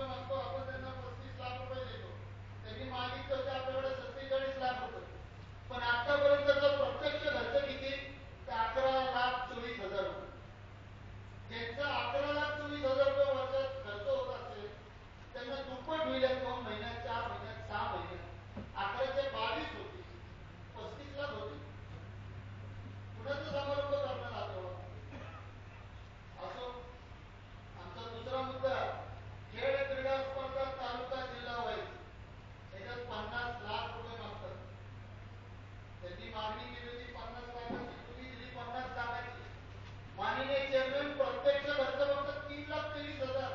रुपये मागतो आपण त्यांना 35 लाख रुपये देतो. त्यांनी मागितलं होते आपल्याकडे 47 लाख रुपये. पण आतापर्यंतचा प्रत्यक्ष खर्च किती? 11,24,000 रुपये. ज्यांचा 11,24,000 रुपये वर्षात खर्च होत असेल त्यांना दुप्पट होईल 2 महिन्यात, 4 महिन्यात, 6 महिन्यात. 11चे 22 होते, 35 लाख होते. कुणाचं समारंभ करणार आता? असो. आमचा दुसरा मुद्दा, खेळ क्रीडा स्पर्धा तालुका जिल्हा वाईज याच्यात 50 लाख रुपये मागतात. त्यांनी मागणी केली होती 50 लाखाची, तुम्ही दिली 50 लाखाची. माननीय चेअरमॅन, प्रत्यक्ष खर्च फक्त 3,23,000.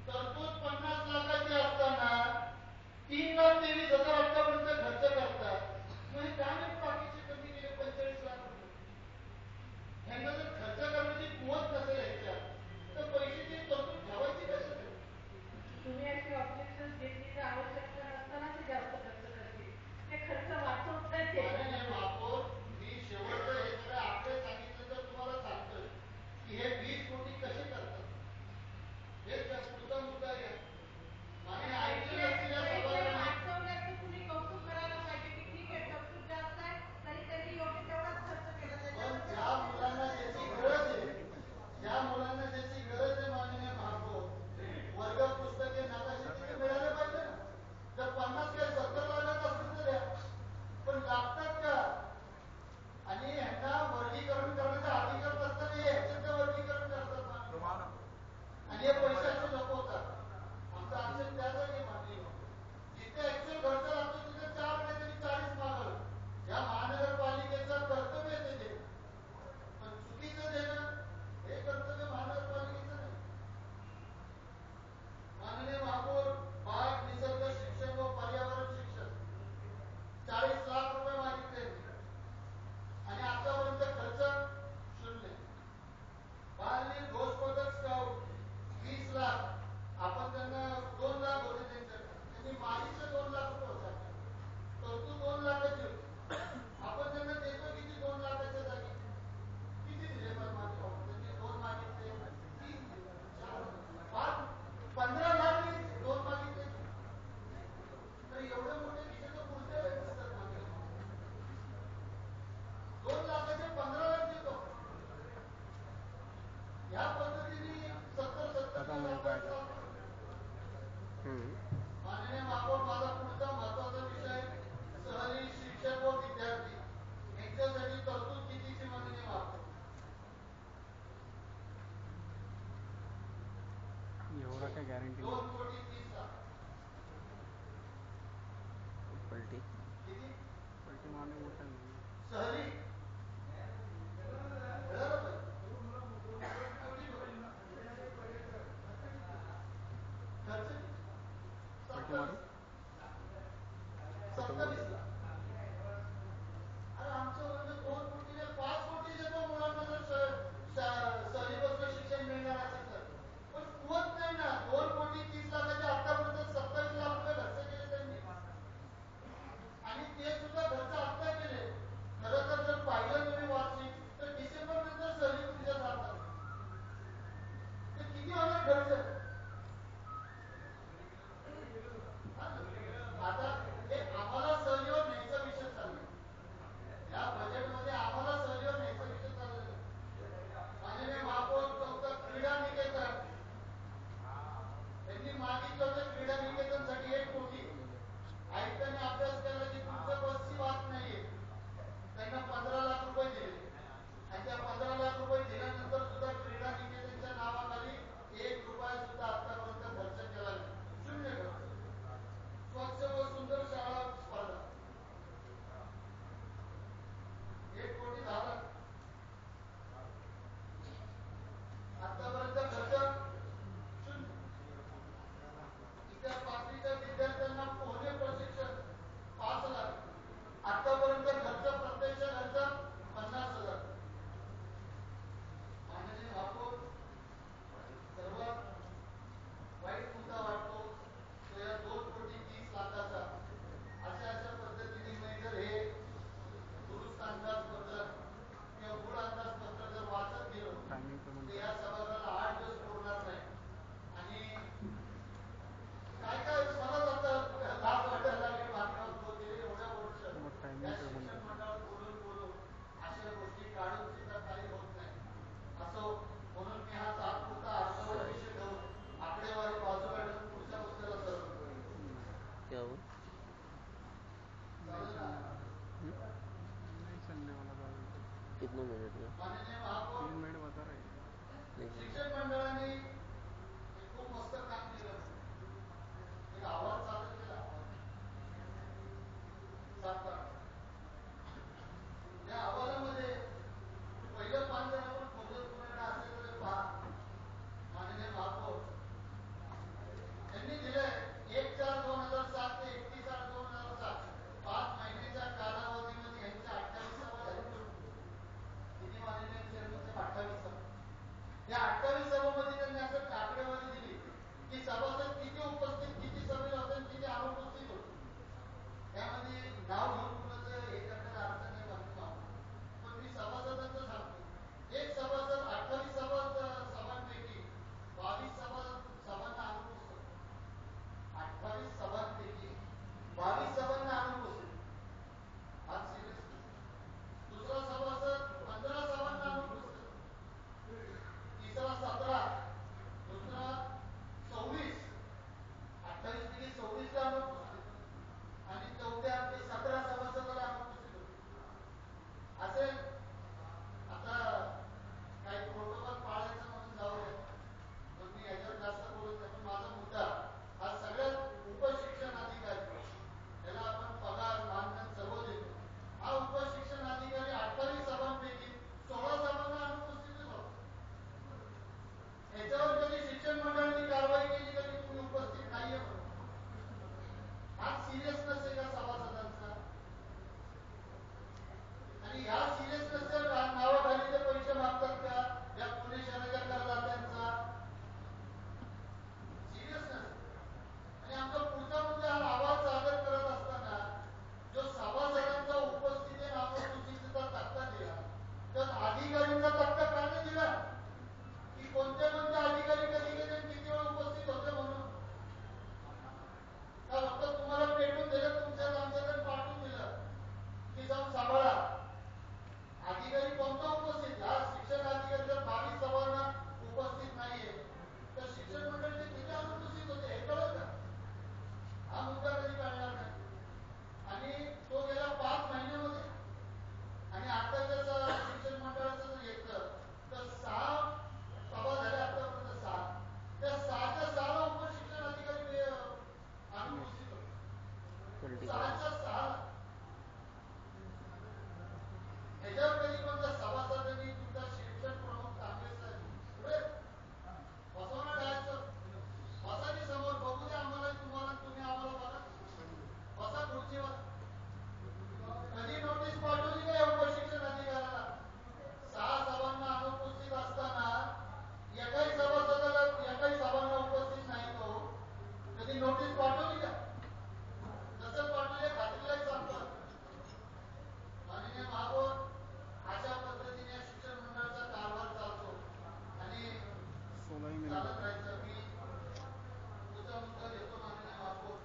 तरतूद 50 लाखाची असताना 3,23,000 आतापर्यंत खर्च करतात. म्हणजे काय नाही बाकीचे कमी केले 45 लाख रुपये. ह्यांना जर खर्च करण्याची कुवत नसेल ह्याच्यात तर पैशाची तरतूद ठेवायची कशासाठी? तुम्ही अशी ऑब्जेक्शन घेतली तर आवश्यकता नसताना ते जास्त खर्च करतील. ते खर्च वाचवत नाही. महापौर, मी शेवटचं हे सगळं आपले सांगितलं तर तुम्हाला सांगतोय की हे 20 कोटी कसे करतात हे पुढचा मुद्दा आहे. आणि ऐकलं नसलेल्या वाचवण्याचं तुम्ही कौतुक करायला पाहिजे की ठीक आहे तरतूद जास्त आहे तरी त्यांनी योग्य तेवढाच खर्च केला. पण ज्या मुलांना ज्याची गरज आहे, ज्या मुलांना ज्याची गरज आहे माननीय महापौर, वर्ग पुस्तके नकाशे तिथे मिळाले पाहिजे ना. जर 50 काय 70 लाखात असतील तर द्या, पण लागतात का? आणि ह्यांना वर्गीकरण करण्याचा अधिकार नसताना ह्याच्यात वर्गीकरण करतात आणि हे पैसे असे लपवतात. आमचा आक्षेप त्यासाठी मान्य जिथे ऍक्च्युअल खर्च लागतो तिथे 4 नाही तरी 40 मागावे. या महानगरपालिकेचं कर्तव्य आहे ते, पण चुकीचं देणं हे कर्तव्य महानगरपालिकेचं नाही. माननीय महापौर, बाग, निसर्ग शिक्षण व पर्यावरण शिक्षण 40 लाख रुपये मागितले आणि आतापर्यंत खर्च 0. बालनी ध्वजपथक स्काउट 20 लाख, आपण त्यांना 2 लाख होते त्यांच्याकडे, त्यांनी मागितले 2 लाख रुपये होते. तरतूद 2 लाखाची होती. आपण त्यांना देतो किती? 2 लाखाच्या जागी किती दिले? त्यांनी 2 मागितले, 3 दिले, 4, 5, 15 लाख 2 मागितले. तर एवढे मोठे खिसे तर पुढच्या वेळेस दिसतात मागे. 2 लाखाचे 15 लाख देतो. या पद्धतीने 70 माननीय महापौर, माझा पुढचा महत्वाचा विषय सहली, शिक्षक व विद्यार्थी यांच्यासाठी तरतूद कितीची माननीय महापौर? एवढा काय गॅरंटी 2,30,00,000. पलटी किती? पलटी मारणे मोठा सहली खर्च 27 लाख. अरे आमच्या वर्ग 2 कोटीने 5 कोटी देतो मुलांना जर सहलीपासून शिक्षण मिळणार असेल तर. पण कुवत नाही ना. 2,30,00,000 आतापर्यंत 27 लाख रुपये खर्च केले त्यांनी आणि ते सुद्धा खर्च आता केले. खरं तर जर पाहिलं तुम्ही वार्षिक तर डिसेंबर नंतर सहली तुमच्या जातात. तर किती होणार खर्च? कितना मिनट में? माननीय महापौर 3 मिनट बता रहे हैं. शिक्षण मंडळाने खूप मस्त काम केलं. एक आवाज सादर केला. या आवाजामध्ये पहिलं पान जर आपण खोदत कोणाकडे असेल तर पहा. माननीय महापौर यांनी दिलंय 1/4/2007 ते 31/8/2007 5 महिन्याच्या कालावधीमध्ये यांच्या 28व्या झाले. किती माननीय चेअरमनचे 28. या 28 सभामध्ये त्यांनी असं आकडेवारी दिली की सभासद किती उपस्थित, किती सभेला होते आणि किती अनुपस्थित होते. त्यामध्ये नाव घेऊन कुणाचं हे करण्याला अर्थ नाही बांधतो. पण मी सभासदांचं सांगतो. एक सभासद 28 सभांपैकी 22 सभांना अनुपस्थित. 28 सभांपैकी 22 सभांना अनुपस्थित. हा सिरियस. दुसरा सभासद 15 सभांना अनुपस्थित. तिसरा 17, दुसरा 26, 28 पैकी 26 ला अनुपस्थित आणि चौथ्या ते 17 सभासदाला अनुपस्थित होते. असे आता काही प्रोटोकॉल पाळायचं म्हणून जाऊया. पण मी याच्यावर जास्त बोलत नाही. पण माझा मुद्दा हा सगळ्यात उपशिक्षण अधिकारी याला आपण पगार मानधन सर्व देतो. हा उपशिक्षण अधिकारी 28 सभांपैकी 16 सभांना अनुपस्थित होता. याच्यावर कधी शिक्षण मंडळाने कारवाई केली कधी तुम्ही उपस्थित नाहीये म्हणून. हा सिरियसनेस आहे का सभासदांचा? आणि या सिरियसनेसच्या नावाखाली ते पैसे मागतात का या पुणे शहराच्या करदात्यांचा? सिरियसनेस. आणि आमचा पुढचा मुद्दा हा आवाज सादर करत असताना जो सभासदांचा उपस्थिती आणि अनुपस्थितीचा तक्ता दिला तर अधिकाऱ्यांचा तक्ता का नाही दिला की कोणते अधिकारी कधी गेले किती वेळ उपस्थित होते म्हणून? का फक्त तुम्हाला पेटून दिलं, तुमच्यात आमच्याकडे पाठवून दिलं की जाऊन सांभाळा? अधिकारी कोणता उपस्थित? हा शिक्षण अधिकारी जर 22 सभांना उपस्थित नाहीये तर शिक्षण मंडळाचे किती अनुपस्थित होते हे कळत का? हा मुद्दा कधी कळणार नाही. आणि तो गेला 5 महिन्यामध्ये. आणि आताच्या शिक्षण मंडळाचं जर घेतलं तर 6 सभा झाल्या आतापर्यंत. 6 त्या 6च्या 6ला उपशिक्षण अधिकारी अनुपस्थित होते. 6च्या 6. ह्याच्यावर कधी कोणत्या सभासदांनी तुमचा शिक्षण प्रमुख काँग्रेसचा पुढे बसवणार जायचं? बसा की समोर बघू द्या आम्हाला, तुम्हाला, तुम्ही आम्हाला बघा. बसा खुर्चीवर. कधी नोटीस पाठवली का उपशिक्षण अधिकाऱ्याला? 6 सभांना अनुपस्थित असताना एकाही सभासदाला एकाही सभांना उपस्थित नाही तो कधी नोटीस पाठवली का? जसं पाठवले खात्रीलाही सांगतो. माननीय महापौर अशा पद्धतीने शिक्षण मंडळाचा कारभार चालतो आणि 16 मिनिट चालत राहायचं. मी पुढचा मुद्दा घेतो. माननीय महापौर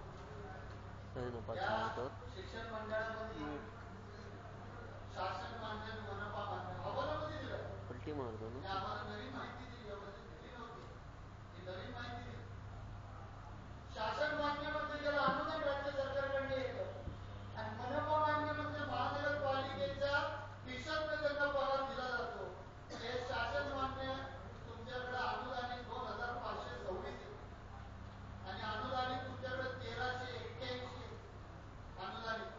या शिक्षण मंडळामध्ये शासन मान्य आणि मनपा मान्य अहवालामध्ये दिलं. पलटी मारतो ना. आम्हाला नवीन माहिती दिली नव्हती. ही नवीन माहिती दिली. शासन मान्य म्हणजे ज्याला अनुदान राज्य सरकारकडे येतं आणि मनपा मान्य म्हणजे महानगरपालिकेच्या खिशातनं त्यांना पगार दिला जातो. हे शासन मान्य तुमच्याकडे अनुदानित 2526 आणि अनुदानित तुमच्याकडे 1381 अनुदानित.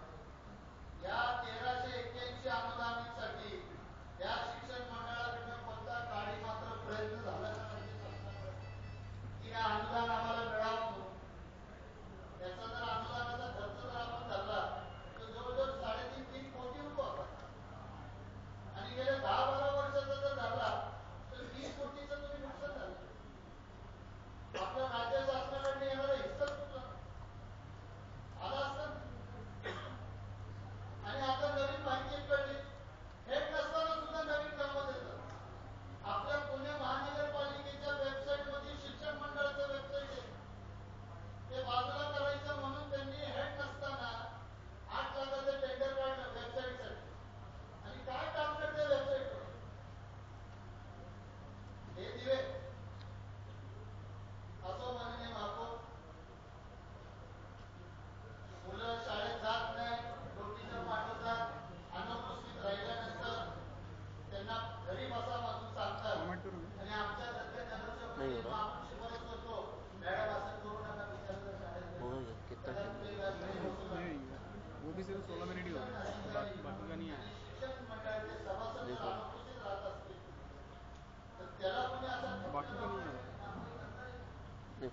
या 1381 अनुदानितसाठी या शिक्षण मंडळाकडनं कोणता काळी मात्र प्रयत्न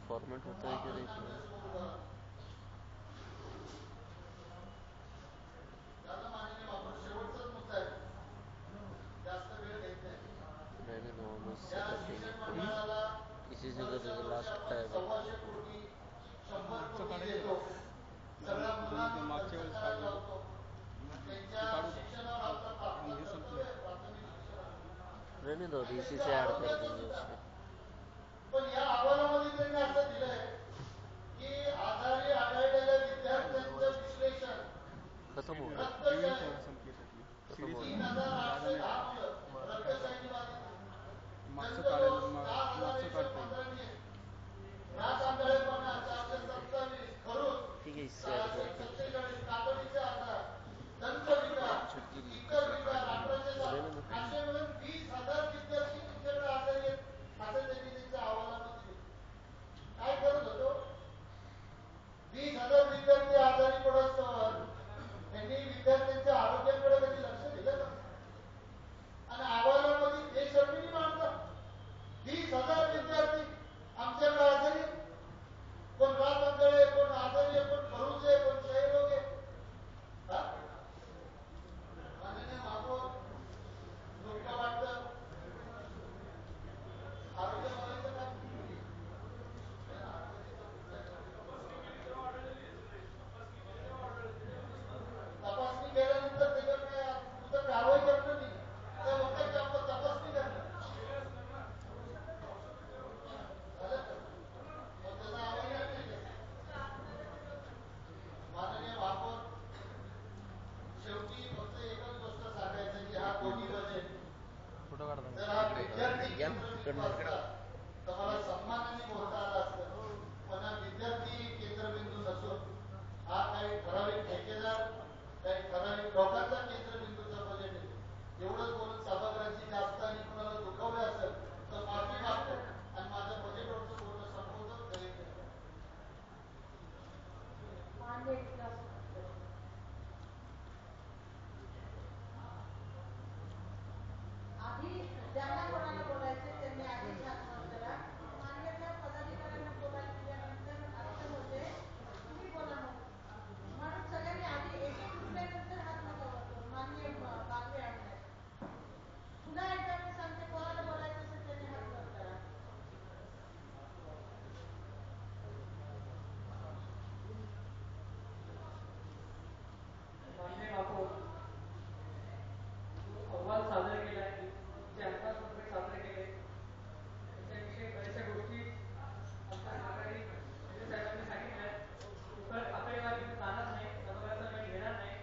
फॉर्मेट होता है कि नहीं दादा माननीय वापर शेवटचाच मुद्दा आहे, जास्त वेळ घेत नाही. नहीं या शिक्षण मंडळाला इसी से तो दरवर्षी लास्ट आपण टाइम 125 कोटी 100 मागचं कोटी काढायचं देतो, सगळ्या ते मुलांना मागच्या खर्च वेळेस करायला काढलं लावतो. त्यांच्या काढू का? शिक्षणावर आपलं आणि हे कर्तव्य संपलं. आहे, प्राथमिक शिक्षणावर. रहने दो, अभी इसी से ऐड कर देंगे उसमें. पण या अहवालामध्ये त्यांनी असं दिलंय की आजारी आढळलेल्या विद्यार्थ्यांचं विश्लेषण खत्म हो गया. रक्तशय संपली त्यातली. खत्म हो 3,810 मुलं रक्तशयनी बाधित. मागचं दंतदोष काढायला मागचं 4,115 काढता केस. नाक आंधळेपणा 427, खरूज ठीक है, इससे ऐड कर 447, कातडीचे आजार, दंतविकार, इतर विकार 1807, असे मिळून 20,000 विद्यार्थी तुमच्याकडे आजारी आहेत, असं त्यांनी त्यांच्या अहवालामध्ये दिलं. काय करत होतो? 20,000 विद्यार्थी आजारी पडोस्तवर त्यांनी विद्यार्थ्यांच्या आरोग्याकडे कधी लक्ष दिलं का? आणि अहवालामध्ये बेशर्मीने मांडतात 20,000 विद्यार्थी आमच्याकडे आजारी, कोण रात आंधळे, कोण आजारी, कोण खरूज आहे, कोण क्षयरोग आहे. माननीय महापौर, दुःख वाटतं, आरोग्य बोलायचं काय? तपासणी केल्यानंतर त्याच्यावर काय कुठं कारवाई करणं नाही, त्या फक्त आपण तपासणी करणं. झालं का? मग त्याचा अहवाल नाही का? माननीय महापौर, शेवटी फक्त एकच गोष्ट सांगायचं की हा दोन्ही बजेट जर हा विद्यार्थी केंद्रबिंदू असता तर मला सन्मानाने बोलता आलं असतं, पण हा विद्यार्थी केंद्रबिंदू नसून हा काही ठराविक ठेकेदार, काही ठराविक लोकांचा केंद्रबिंदूचा बजेट आहे. एवढंच बोलून सभागृहाची जास्त आणि कुणाला दुखावले असेल तर माफी मागतो आणि माझं बजेटवरचं बोलणं संपवतो. मान्य विकास आधी ज्यांना कोणाला बोलायचे त्यांनी आधीच हात वर करा. मान्यता पदाधिकाऱ्यांना बोलायला दिल्यानंतर अडचण होते, तुम्ही बोला म्हणून सगळ्यांनी आधी एक एक रुपयानंतर हात नका वर करू. मान्य बागवे आमदार, पुन्हा एकदा मी सांगते, कोणाला बोलायचं असेल त्यांनी हात वर करा. मान्य महापौर, अहवाल सादर केलाय, जे अंदाजपत्रक सादर केले त्याच्याविषयी बऱ्याचशा गोष्टी आमच्या सहकारी साहेबांनी सांगितल्या. आकडेवारी जाणार नाही, सभागृहाचा वेळ घेणार नाही,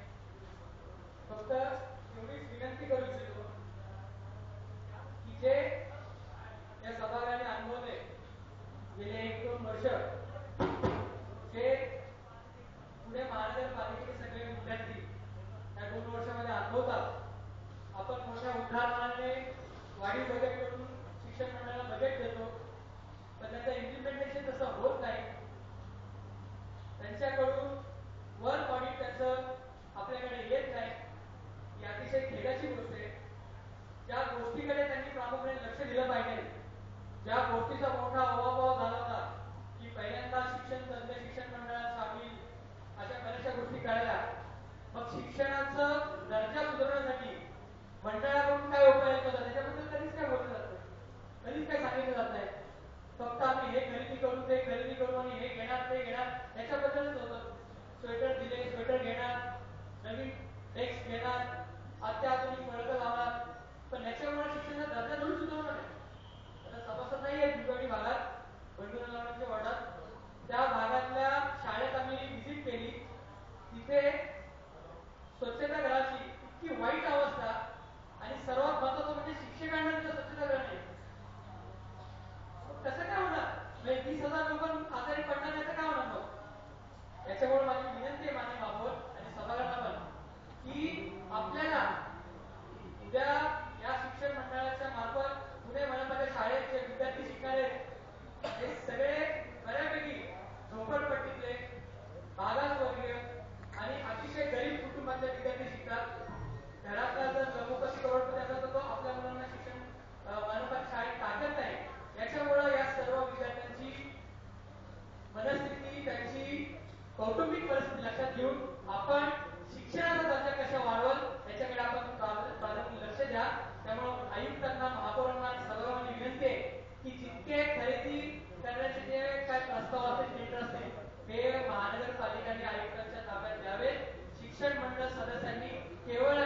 फक्त एवढीच विनंती करू इच्छितो की जे या सभागृहाने अनुभवले गेले 1-2 वर्ष, जे पुणे महानगरपालिकेचे सगळे विद्यार्थी या 2 वर्षामध्ये अनुभवतात. आपण मोठ्या उदाहरणाने वाढीव बजेट करून शिक्षण मंडळाला बजेट देतो, पण त्याचं इम्प्लिमेंटेशन तसं होत नाही. त्यांच्याकडून वर्क ऑडिट त्याचं आपल्याकडे येत नाही, ही अतिशय खेदाची गोष्ट आहे. ज्या गोष्टीकडे त्यांनी प्रामुख्याने लक्ष दिलं पाहिजे, ज्या गोष्टीचा मोठा अभाव झाला होता की पहिल्यांदा शिक्षण तज्ञ शिक्षण मंडळात सामील, अशा बऱ्याचशा गोष्टी कळल्या. मग शिक्षणाचं दर्जा सुधारण्यासाठी मंडळाकडून काय उपाय होता त्याच्याबद्दल कधीच काय बोललं जात नाही, कधीच काय सांगितलं जात नाही. फक्त आम्ही हे खरेदी करू, ते खरेदी करू आणि हे घेणार ते घेणार याच्याबद्दलच होतं. स्वेटर दिले, स्वेटर घेणार, नवीन डेस्क घेणार, अत्याधुनिक फळकं लावणार, पण याच्यामुळे शिक्षणाचा दर्जा थोडी सुधारणार आहे. आता सभासद नाही आहे दुर्गडी भागात, बंडूरावांच्या वाड्यात, त्या भागातल्या शाळेत आम्ही व्हिजिट केली. तिथे स्वच्छतागृहाची इतकी वाईट अवस्था आणि सर्वात महत्वाचं म्हणजे शिक्षकांना तिथं स्वच्छतागृह नाही. कसं काय होणार? 20,000 लोक आजारी पडणार नाही तर काय होणार मग? याच्यामुळे माझी विनंती आहे माननीय महापौर आणि सभागृहांना पण की आपल्याला उद्या या शिक्षण मंडळाच्या मार्फत पुणे मनपाच्या शाळेचे विद्यार्थी शिकणारे हे सगळे बऱ्यापैकी झोपडपट्टीतले, मागासवर्गीय आणि अतिशय गरीब कुटुंबातले विद्यार्थी शिकतात. घरातला जर जम्मू-काश्मीर करोडपती असेल तर तो आपल्या मुलांना शिक्षण मनपाच्या शाळेत टाकत नाही. याच्यामुळे या सर्व विद्यार्थ्यांची त्यांची कौटुंबिक परिस्थिती लक्षात घेऊन आपण शिक्षणाचा दर्जा कशा वाढवल याच्याकडे आपण प्राधान्य लक्ष द्या. त्यामुळे आयुक्तांना, महापौरांना आणि सर्वांनी विनंती आहे की जितके खरेदी करण्याचे जे काय प्रस्ताव असतील, टेंडर असतील, ते महानगरपालिका आणि आयुक्तांच्या ताब्यात द्यावे. शिक्षण मंडळ सदस्यांनी केवळ